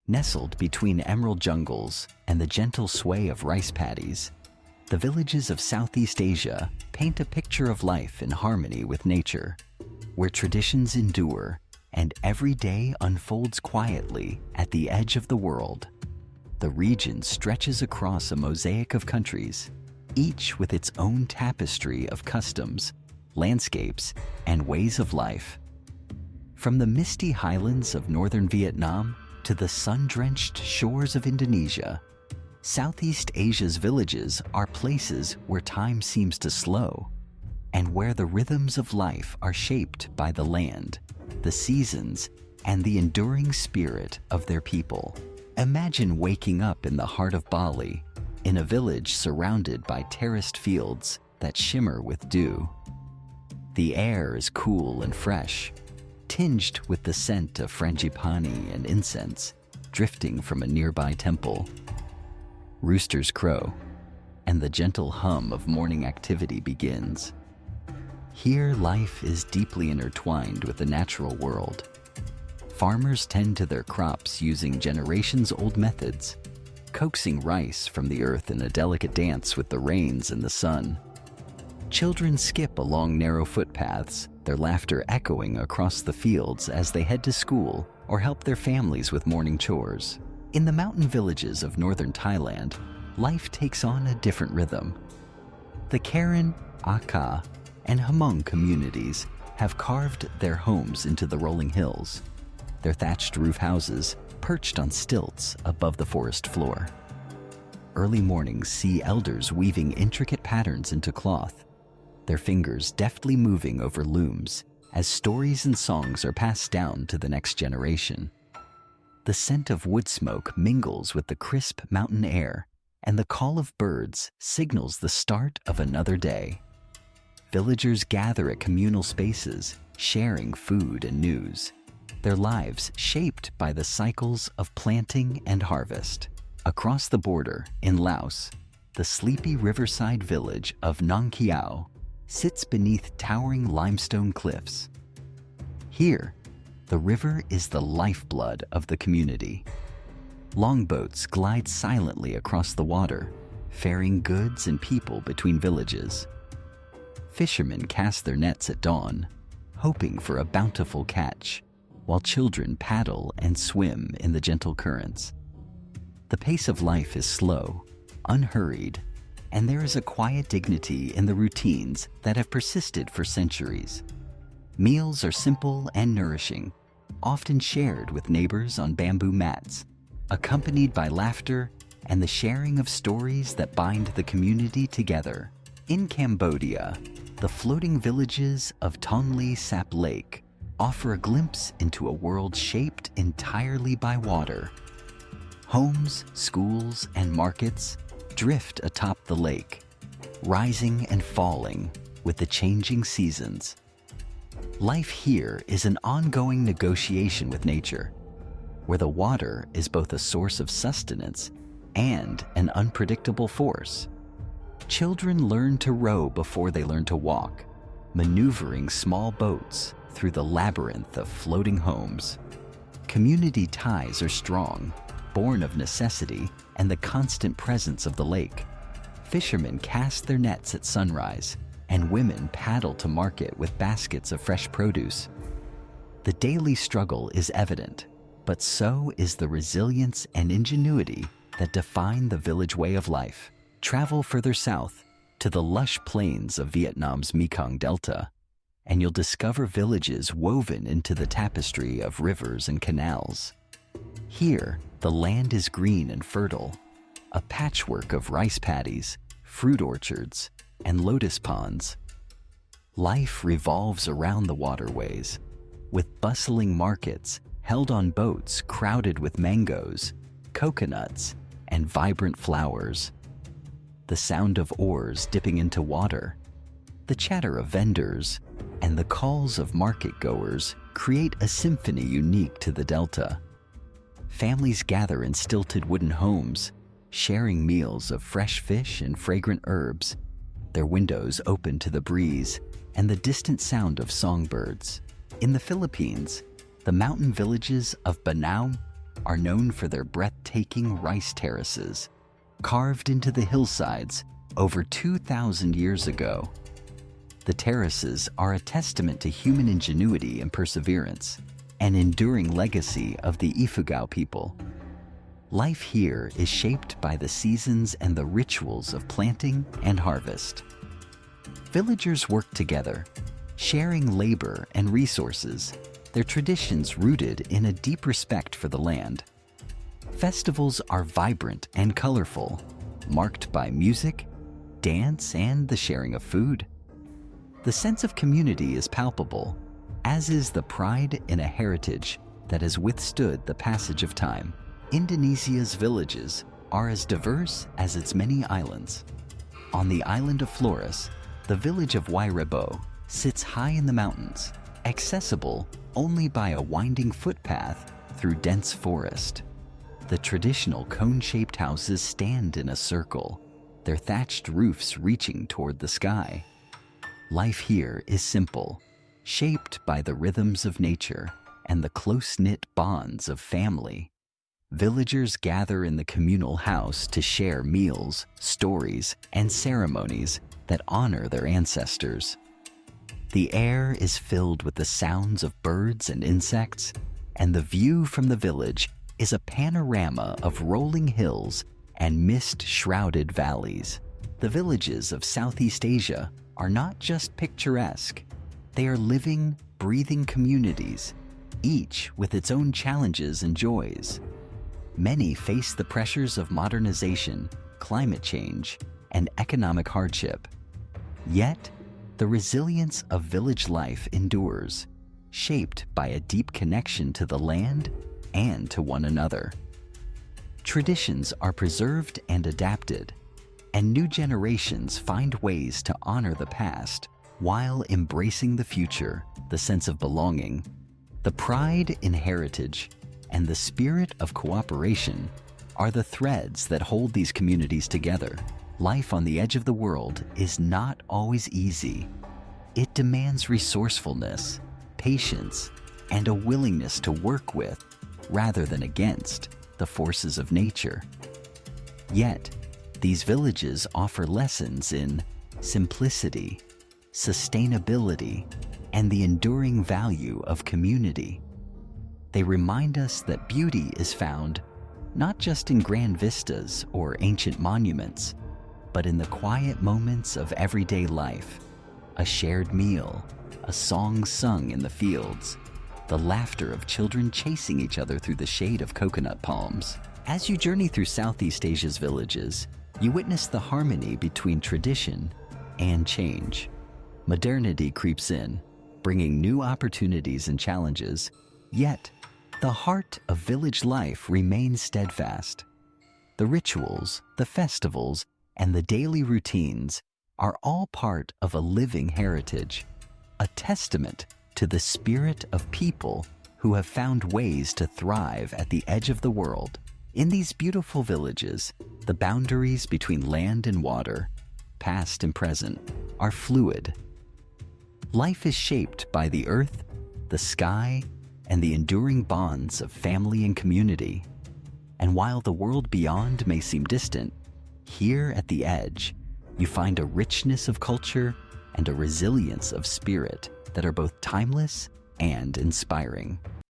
Nestled between emerald jungles and the gentle sway of rice paddies, the villages of Southeast Asia paint a picture of life in harmony with nature, where traditions endure and every day unfolds quietly at the edge of the world. The region stretches across a mosaic of countries, each with its own tapestry of customs, landscapes, and ways of life. From the misty highlands of northern Vietnam to the sun-drenched shores of Indonesia, Southeast Asia's villages are places where time seems to slow and where the rhythms of life are shaped by the land, the seasons, and the enduring spirit of their people. Imagine waking up in the heart of Bali, in a village surrounded by terraced fields that shimmer with dew. The air is cool and fresh, tinged with the scent of frangipani and incense drifting from a nearby temple. Roosters crow, and the gentle hum of morning activity begins. Here, life is deeply intertwined with the natural world. Farmers tend to their crops using generations-old methods, coaxing rice from the earth in a delicate dance with the rains and the sun. Children skip along narrow footpaths, their laughter echoing across the fields as they head to school or help their families with morning chores. In the mountain villages of northern Thailand, life takes on a different rhythm. The Karen, Aka, and Hmong communities have carved their homes into the rolling hills, their thatched roof houses perched on stilts above the forest floor. Early mornings see elders weaving intricate patterns into cloth, their fingers deftly moving over looms as stories and songs are passed down to the next generation. The scent of wood smoke mingles with the crisp mountain air, and the call of birds signals the start of another day. Villagers gather at communal spaces, sharing food and news, their lives shaped by the cycles of planting and harvest. Across the border, in Laos, the sleepy riverside village of Nong Kiao sits beneath towering limestone cliffs. Here, the river is the lifeblood of the community. Longboats glide silently across the water, ferrying goods and people between villages. Fishermen cast their nets at dawn, hoping for a bountiful catch, while children paddle and swim in the gentle currents. The pace of life is slow, unhurried, and there is a quiet dignity in the routines that have persisted for centuries. Meals are simple and nourishing, often shared with neighbors on bamboo mats, accompanied by laughter and the sharing of stories that bind the community together. In Cambodia, the floating villages of Tonle Sap Lake offer a glimpse into a world shaped entirely by water. Homes, schools, and markets drift atop the lake, rising and falling with the changing seasons. Life here is an ongoing negotiation with nature, where the water is both a source of sustenance and an unpredictable force. Children learn to row before they learn to walk, maneuvering small boats through the labyrinth of floating homes. Community ties are strong, born of necessity and the constant presence of the lake. Fishermen cast their nets at sunrise, and women paddle to market with baskets of fresh produce. The daily struggle is evident, but so is the resilience and ingenuity that define the village way of life. Travel further south to the lush plains of Vietnam's Mekong Delta, and you'll discover villages woven into the tapestry of rivers and canals. Here, the land is green and fertile, a patchwork of rice paddies, fruit orchards, and lotus ponds. Life revolves around the waterways, with bustling markets held on boats crowded with mangoes, coconuts, and vibrant flowers. The sound of oars dipping into water, the chatter of vendors, and the calls of market-goers create a symphony unique to the Delta. Families gather in stilted wooden homes, sharing meals of fresh fish and fragrant herbs, their windows open to the breeze and the distant sound of songbirds. In the Philippines, the mountain villages of Banao, are known for their breathtaking rice terraces, carved into the hillsides over 2,000 years ago. The terraces are a testament to human ingenuity and perseverance, an enduring legacy of the Ifugao people. Life here is shaped by the seasons and the rituals of planting and harvest. Villagers work together, sharing labor and resources, their traditions rooted in a deep respect for the land. Festivals are vibrant and colorful, marked by music, dance, and the sharing of food. The sense of community is palpable, as is the pride in a heritage that has withstood the passage of time. Indonesia's villages are as diverse as its many islands. On the island of Flores, the village of Wairebo sits high in the mountains, accessible only by a winding footpath through dense forest. The traditional cone-shaped houses stand in a circle, their thatched roofs reaching toward the sky. Life here is simple, shaped by the rhythms of nature and the close-knit bonds of family. Villagers gather in the communal house to share meals, stories, and ceremonies that honor their ancestors. The air is filled with the sounds of birds and insects, and the view from the village is a panorama of rolling hills and mist-shrouded valleys. The villages of Southeast Asia are not just picturesque. They are living, breathing communities, each with its own challenges and joys. Many face the pressures of modernization, climate change, and economic hardship. Yet, the resilience of village life endures, shaped by a deep connection to the land and to one another. Traditions are preserved and adapted, and new generations find ways to honor the past while embracing the future. The sense of belonging, the pride in heritage, and the spirit of cooperation are the threads that hold these communities together. Life on the edge of the world is not always easy. It demands resourcefulness, patience, and a willingness to work with, rather than against, the forces of nature. Yet, these villages offer lessons in simplicity, sustainability, and the enduring value of community. They remind us that beauty is found not just in grand vistas or ancient monuments, but in the quiet moments of everyday life. A shared meal, a song sung in the fields, the laughter of children chasing each other through the shade of coconut palms. As you journey through Southeast Asia's villages, you witness the harmony between tradition and change. Modernity creeps in, bringing new opportunities and challenges, yet the heart of village life remains steadfast. The rituals, the festivals, and the daily routines are all part of a living heritage, a testament to the spirit of people who have found ways to thrive at the edge of the world. In these beautiful villages, the boundaries between land and water, past and present, are fluid. Life is shaped by the earth, the sky, and the enduring bonds of family and community. And while the world beyond may seem distant, here at the edge, you find a richness of culture and a resilience of spirit that are both timeless and inspiring.